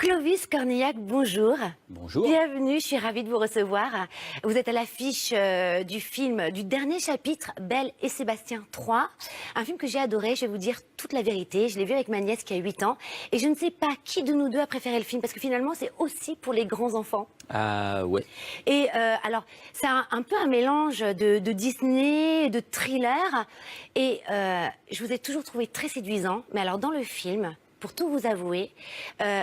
Clovis Cornillac, bonjour. Bonjour. Bienvenue, je suis ravie de vous recevoir. Vous êtes à l'affiche du film, du dernier chapitre, Belle et Sébastien 3. Un film que j'ai adoré, je vais vous dire toute la vérité. Je l'ai vu avec ma nièce qui a 8 ans. Et je ne sais pas qui de nous deux a préféré le film, parce que finalement, c'est aussi pour les grands enfants. Ah ouais. Et alors, c'est un peu un mélange de Disney, de thriller. Et je vous ai toujours trouvé très séduisant. Mais alors, dans le film, pour tout vous avouer,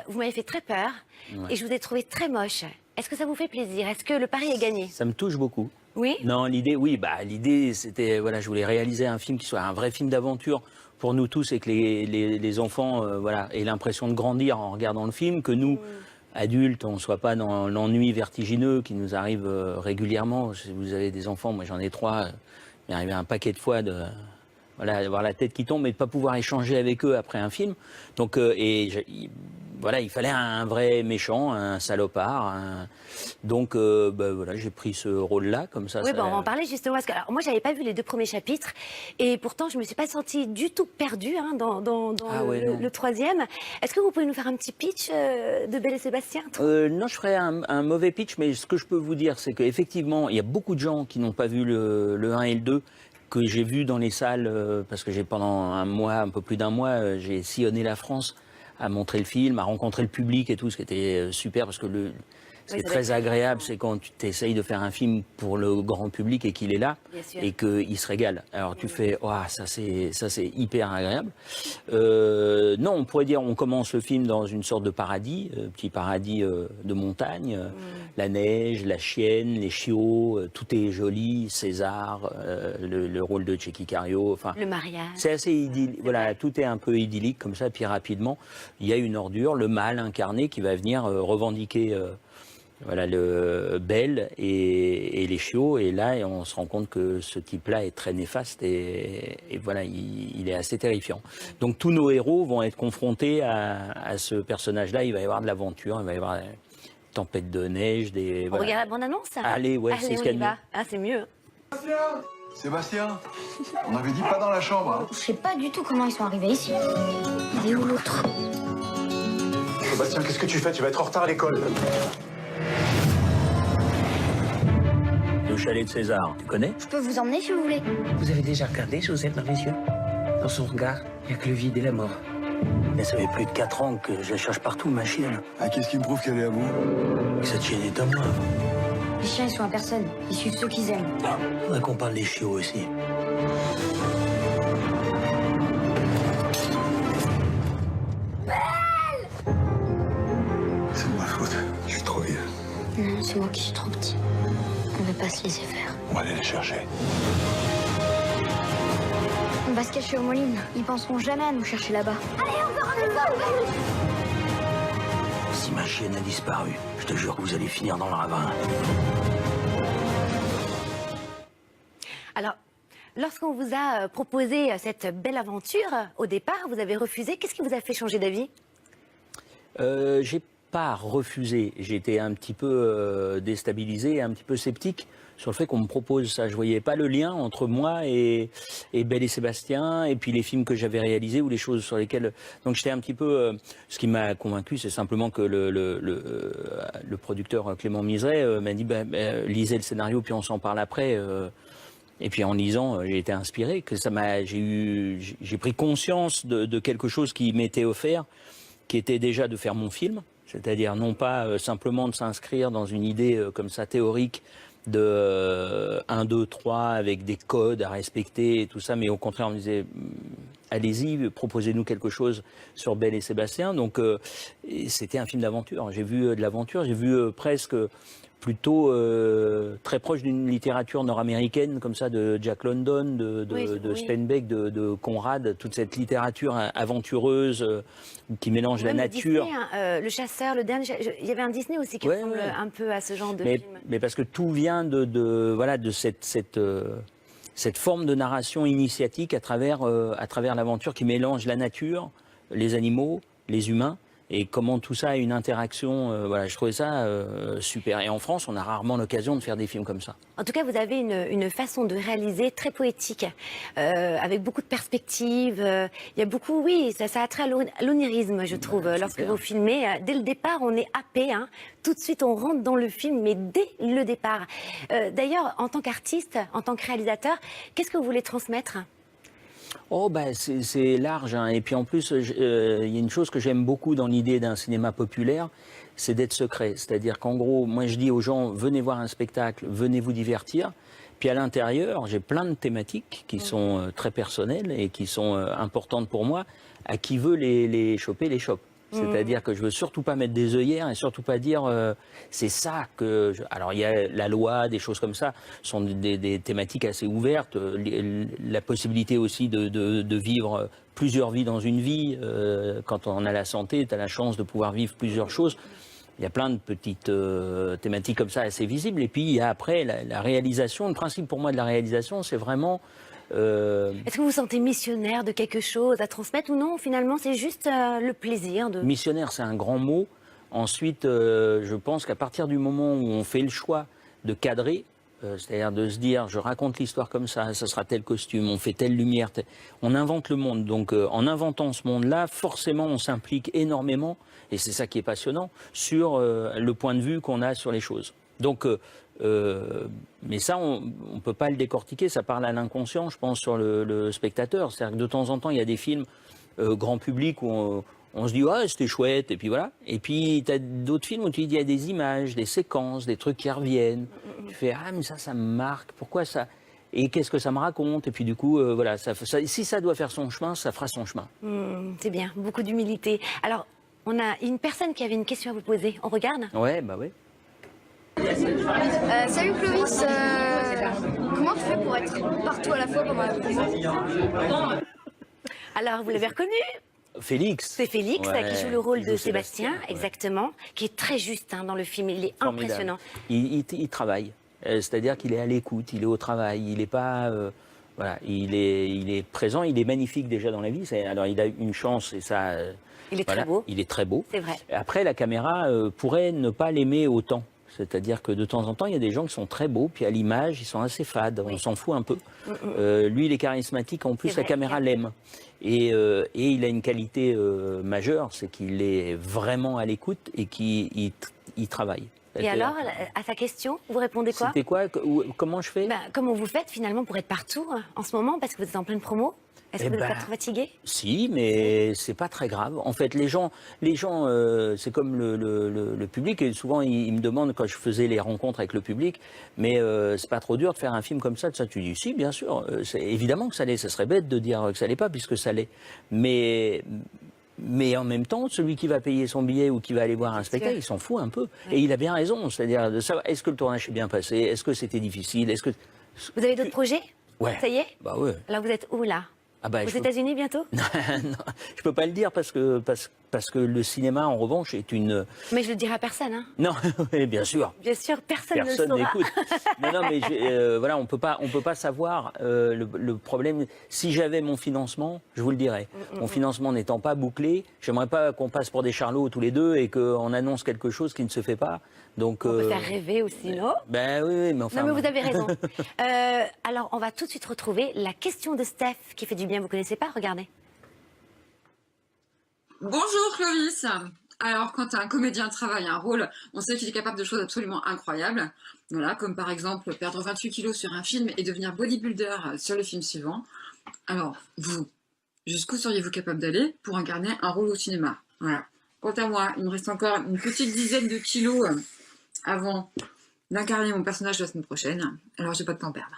vous m'avez fait très peur. Ouais. Et je vous ai trouvé très moche. Est-ce que ça vous fait plaisir? Est-ce que le pari est gagné? Ça me touche beaucoup. Oui. Non, l'idée, oui, l'idée, c'était, voilà, je voulais réaliser un film qui soit un vrai film d'aventure pour nous tous et que les enfants, voilà, aient l'impression de grandir en regardant le film, que nous, adultes, on ne soit pas dans l'ennui vertigineux qui nous arrive régulièrement. Si vous avez des enfants, moi j'en ai 3, il m'est arrivé un paquet de fois de... Voilà, d'avoir la tête qui tombe et de ne pas pouvoir échanger avec eux après un film. Donc, voilà, il fallait un vrai méchant, un salopard. Donc, voilà, j'ai pris ce rôle-là, comme ça. Oui, on va en parler justement. Parce que, alors, moi, je n'avais pas vu les 2 premiers chapitres. Et pourtant, je ne me suis pas sentie du tout perdue dans le 3e. Est-ce que vous pouvez nous faire un petit pitch de Belle et Sébastien? Non, je ferai un mauvais pitch, mais ce que je peux vous dire, c'est qu'effectivement, il y a beaucoup de gens qui n'ont pas vu le 1 et le 2, que j'ai vu dans les salles, parce que pendant un mois, un peu plus d'un mois, j'ai sillonné la France à montrer le film, à rencontrer le public et tout, ce qui était super, parce que ce qui est très agréable, c'est quand tu t'essayes de faire un film pour le grand public et qu'il est là et qu'il se régale. Alors tu fais, oh, ça c'est hyper agréable. Non, on pourrait dire, on commence le film dans une sorte de paradis, petit paradis de montagne, la neige, la chienne, les chiots, tout est joli, César, le rôle de Tchéky Cario, enfin, le mariage. c'est assez idyllique, voilà, tout est un peu idyllique comme ça, puis rapidement, il y a une ordure, le mal incarné qui va venir revendiquer voilà, le Belle et les chiots, et là on se rend compte que ce type-là est très néfaste et voilà, il est assez terrifiant. Donc tous nos héros vont être confrontés à ce personnage-là, il va y avoir de l'aventure, il va y avoir une tempête de neige, On voilà. regarde la bande-annonce? Allez, ouais, c'est ce qu'il y a de mieux. Ah, c'est mieux. Sébastien, on avait dit pas dans la chambre. Hein. Je sais pas du tout comment ils sont arrivés ici. Il est où l'autre? Sébastien, qu'est-ce que tu fais? Tu vas être en retard à l'école. Le chalet de César, tu connais? Je peux vous emmener si vous voulez. Vous avez déjà regardé Joseph dans les yeux? Dans son regard, il n'y a que le vide et la mort. Mais ça fait plus de 4 ans que je la cherche partout, ma chienne. Ah, qu'est-ce qui me prouve qu'elle est à vous? Cette chienne est à moi. Les chiens, ils sont à personne. Ils suivent ceux qu'ils aiment. Faudrait qu'on parle des chiots aussi. C'est de ma faute. Je suis trop vieux. Non, c'est moi qui suis trop petit. On ne va pas se laisser faire. On va aller les chercher. On va se cacher aux moulines. Ils penseront jamais à nous chercher là-bas. Allez, encore un effort! Si ma chienne a disparu, je te jure que vous allez finir dans le ravin. Alors, lorsqu'on vous a proposé cette belle aventure, au départ, vous avez refusé. Qu'est-ce qui vous a fait changer d'avis? J'ai pas refusé. J'étais un petit peu déstabilisé, un petit peu sceptique sur le fait qu'on me propose ça. Je voyais pas le lien entre moi et Belle et Sébastien, et puis les films que j'avais réalisés ou les choses sur lesquelles... Donc j'étais un petit peu... ce qui m'a convaincu, c'est simplement que le producteur Clément Miseret m'a dit lisez le scénario puis on s'en parle après. Et puis en lisant, j'ai été inspiré, que j'ai pris conscience de quelque chose qui m'était offert, qui était déjà de faire mon film, c'est-à-dire non pas simplement de s'inscrire dans une idée comme ça théorique de 1, 2, 3 avec des codes à respecter et tout ça, mais au contraire on me disait allez-y, proposez-nous quelque chose sur Belle et Sébastien. Donc c'était un film d'aventure, j'ai vu de l'aventure, j'ai vu presque plutôt très proche d'une littérature nord-américaine comme ça, de Jack London, de Steinbeck, de Conrad, toute cette littérature aventureuse qui mélange la nature. Disney, hein, le chasseur, le dernier, il y avait un Disney aussi qui ressemble un peu à ce genre de film. Mais parce que tout vient voilà, de cette forme de narration initiatique à travers l'aventure qui mélange la nature, les animaux, les humains. et comment tout ça a une interaction. Voilà, je trouvais ça super. Et en France, on a rarement l'occasion de faire des films comme ça. En tout cas, vous avez une façon de réaliser très poétique, avec beaucoup de perspectives. Il y a beaucoup, oui, ça a trait à l'onirisme, je trouve, lorsque super. vous filmez. Dès le départ, on est happé, hein. Tout de suite, on rentre dans le film, mais dès le départ. D'ailleurs, en tant qu'artiste, en tant que réalisateur, qu'est-ce que vous voulez transmettre ? Oh bah c'est large, hein. Et puis en plus il y a une chose que j'aime beaucoup dans l'idée d'un cinéma populaire, c'est d'être secret. C'est-à-dire qu'en gros, moi je dis aux gens, venez voir un spectacle, venez vous divertir. Puis à l'intérieur, j'ai plein de thématiques qui sont très personnelles et qui sont importantes pour moi. À qui veut les choper, les chope. C'est-à-dire que je veux surtout pas mettre des œillères et surtout pas dire c'est ça que... Alors il y a la loi, des choses comme ça, sont des thématiques assez ouvertes. La possibilité aussi de vivre plusieurs vies dans une vie. Quand on a la santé, tu as la chance de pouvoir vivre plusieurs choses. Il y a plein de petites thématiques comme ça assez visibles. Et puis il y a après la réalisation. Le principe pour moi de la réalisation, c'est vraiment... Est-ce que vous vous sentez missionnaire de quelque chose à transmettre ou non? Finalement, c'est juste le plaisir de... Missionnaire, c'est un grand mot. Ensuite, je pense qu'à partir du moment où on fait le choix de cadrer, c'est-à-dire de se dire, je raconte l'histoire comme ça sera tel costume, on fait telle lumière, on invente le monde. Donc, en inventant ce monde-là, forcément, on s'implique énormément, et c'est ça qui est passionnant, sur le point de vue qu'on a sur les choses. Donc, mais ça, on ne peut pas le décortiquer, ça parle à l'inconscient, je pense, sur le spectateur. C'est-à-dire que de temps en temps, il y a des films grand public où on se dit, ah, c'était chouette, et puis voilà. Et puis, tu as d'autres films où tu dis, il y a des images, des séquences, des trucs qui reviennent. Tu fais, ah, mais ça me marque, pourquoi ça? Et qu'est-ce que ça me raconte? Et puis du coup, voilà, si ça doit faire son chemin, ça fera son chemin. C'est bien, beaucoup d'humilité. Alors, on a une personne qui avait une question à vous poser. On regarde? Ouais, bah ouais. Salut Clovis, comment tu fais pour être partout à la fois pendant la prison? Alors, vous l'avez reconnu? Félix. C'est Félix Ouais, qui joue le rôle qui de joue Sébastien, ouais. exactement, qui est très juste dans le film. Il est Formidable. impressionnant. Il travaille, c'est-à-dire qu'il est à l'écoute, il est au travail, il n'est pas... voilà, il est présent, il est magnifique déjà dans la vie. Alors il a une chance et ça... Il est voilà, très beau. Il est très beau. C'est vrai. Après, la caméra pourrait ne pas l'aimer autant. C'est-à-dire que de temps en temps, il y a des gens qui sont très beaux, puis à l'image, ils sont assez fades, on s'en fout un peu. Lui, il est charismatique, en plus, C'est la vrai, caméra l'aime. Et il a une qualité majeure, c'est qu'il est vraiment à l'écoute et qu'il travaille. Et alors, à sa question, vous répondez quoi? C'était quoi? Comment je fais? Comment vous faites finalement pour être partout en ce moment, parce que vous êtes en pleine promo? Est-ce que vous n'êtes pas trop fatigué? Si, mais c'est pas très grave. En fait, les gens, c'est comme le public. Et souvent, ils me demandent quand je faisais les rencontres avec le public, mais c'est pas trop dur de faire un film comme ça. Tu dis si, bien sûr. Évidemment que ça l'est. Ça serait bête de dire que ça l'est pas, puisque ça l'est. Mais en même temps, celui qui va payer son billet ou qui va aller voir un spectacle, il s'en fout un peu. Ouais. Et il a bien raison. C'est-à-dire de savoir est-ce que le tournage s'est bien passé, est-ce que c'était difficile, est-ce que vous avez d'autres projets? Ouais. Ça y est? Bah ouais. Alors vous êtes où là? Aux États-Unis bientôt? Non, je peux pas le dire parce que le cinéma, en revanche, est une... Mais je le dirai à personne, hein? Non, bien sûr. Bien sûr, personne ne le saura. N'écoute. non, mais voilà, on peut pas savoir le problème. Si j'avais mon financement, je vous le dirais. Mon financement n'étant pas bouclé, j'aimerais pas qu'on passe pour des charlots tous les deux et qu'on annonce quelque chose qui ne se fait pas. Donc, on peut faire rêver aussi, non? Ben oui, mais enfin... Non, mais vous avez raison. Alors, on va tout de suite retrouver la question de Steph qui fait du bien. Vous connaissez pas? Regardez. Bonjour Clovis. Alors, quand un comédien travaille un rôle, on sait qu'il est capable de choses absolument incroyables. Voilà, comme par exemple perdre 28 kilos sur un film et devenir bodybuilder sur le film suivant. Alors, vous, jusqu'où seriez-vous capable d'aller pour incarner un rôle au cinéma? Voilà. Quant à moi, il me reste encore une petite dizaine de kilos avant d'incarner mon personnage la semaine prochaine. Alors, j'ai pas de temps à perdre.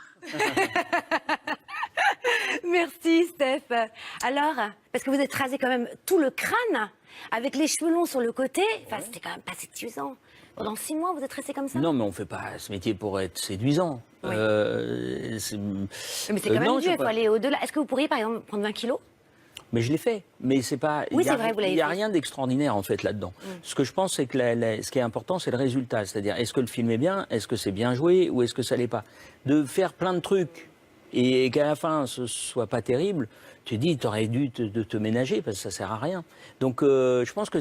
Merci Steph. Alors, parce que vous êtes rasé quand même tout le crâne, avec les cheveux longs sur le côté, enfin, c'était quand même pas séduisant. Pendant 6 mois, vous êtes resté comme ça? Non, mais on fait pas ce métier pour être séduisant. Oui. Mais c'est quand même dur, il faut aller au-delà. Est-ce que vous pourriez, par exemple, prendre 20 kilos? Mais je l'ai fait. Mais c'est pas. Oui, c'est vrai, vous l'avez fait. Il n'y a rien d'extraordinaire en fait là-dedans. Ce que je pense, c'est que ce qui est important, c'est le résultat. C'est-à-dire, est-ce que le film est bien, est-ce que c'est bien joué, ou est-ce que ça l'est pas. De faire plein de trucs et qu'à la fin ce soit pas terrible, tu te dis tu aurais dû te ménager parce que ça sert à rien. Donc je pense que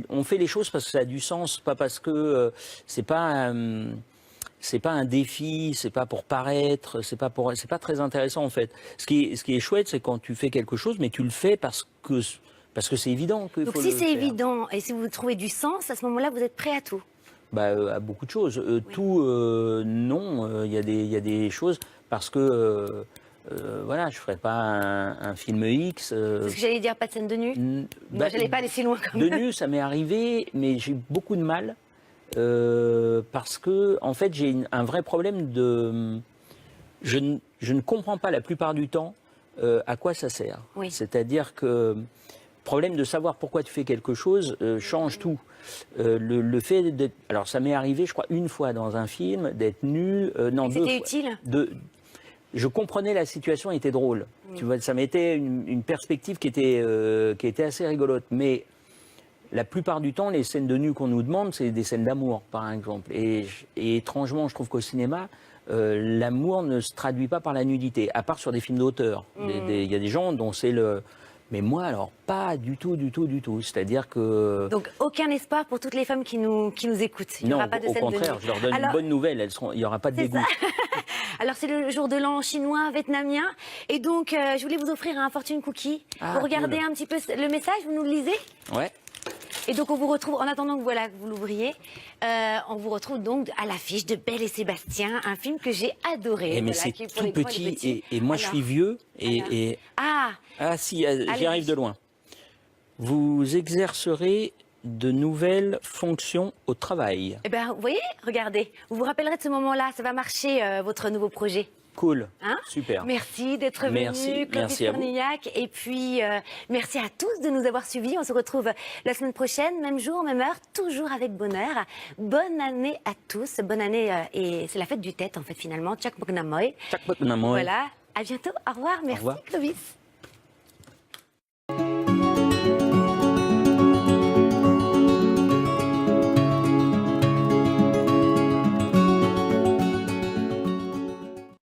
on fait les choses parce que ça a du sens, pas parce que c'est pas un défi, c'est pas pour paraître, c'est pas très intéressant en fait. Ce qui est chouette, c'est quand tu fais quelque chose, mais tu le fais parce que c'est évident qu'il faut Donc le si c'est faire. évident et si vous trouvez du sens, à ce moment-là, vous êtes prêt à tout. À beaucoup de choses. Tout, non. Il y a des choses parce que voilà, je ferai pas un film X. C'est ce que j'allais dire, pas de scène de nu. Non, j'allais pas aller si loin quand De même. nu, ça m'est arrivé, mais j'ai beaucoup de mal parce que en fait, j'ai un vrai problème de. Je ne comprends pas la plupart du temps à quoi ça sert. Oui. C'est-à-dire que problème de savoir pourquoi tu fais quelque chose change tout. Le fait d'être... Alors ça m'est arrivé, je crois, une fois dans un film, d'être nu. Non, deux C'était fois. utile. Je comprenais la situation, était drôle. Tu vois, ça m'était une perspective qui était assez rigolote. Mais la plupart du temps, les scènes de nu qu'on nous demande, c'est des scènes d'amour, par exemple. Et étrangement, je trouve qu'au cinéma, l'amour ne se traduit pas par la nudité, à part sur des films d'auteur. Il y a des gens dont c'est le... Mais moi, alors, pas du tout. C'est-à-dire que... Donc, aucun espoir pour toutes les femmes qui nous écoutent. Il n'y Non, aura pas de au scène contraire, de nu. je leur donne une bonne nouvelle. Il n'y aura pas de dégoût. Alors, c'est le jour de l'an chinois, vietnamien. Et donc, je voulais vous offrir un fortune cookie. Ah, vous regardez cool. un petit peu le message, vous nous le lisez. Ouais. Et donc, on vous retrouve, en attendant que, que vous l'ouvriez, on vous retrouve donc à l'affiche de Belle et Sébastien, un film que j'ai adoré. Mais Voilà, c'est qui est pour tout les grands et les petit. petits. Et moi, je suis vieux. Ah si, j'y Allez-y. arrive de loin. Vous exercerez de nouvelles fonctions au travail. Eh bien, vous voyez, regardez, vous vous rappellerez de ce moment-là, ça va marcher, votre nouveau projet. Cool. Hein? Super. Merci d'être venu, Merci, Clovis merci à vous. Cornillac. Et puis, merci à tous de nous avoir suivis. On se retrouve la semaine prochaine, même jour, même heure, toujours avec bonheur. Bonne année à tous. Bonne année, et c'est la fête du tête, en fait, finalement. Tchak Moknamoy. Chaque fois que nous avons- Voilà. À bientôt. Au revoir. Merci, revoir. Clovis.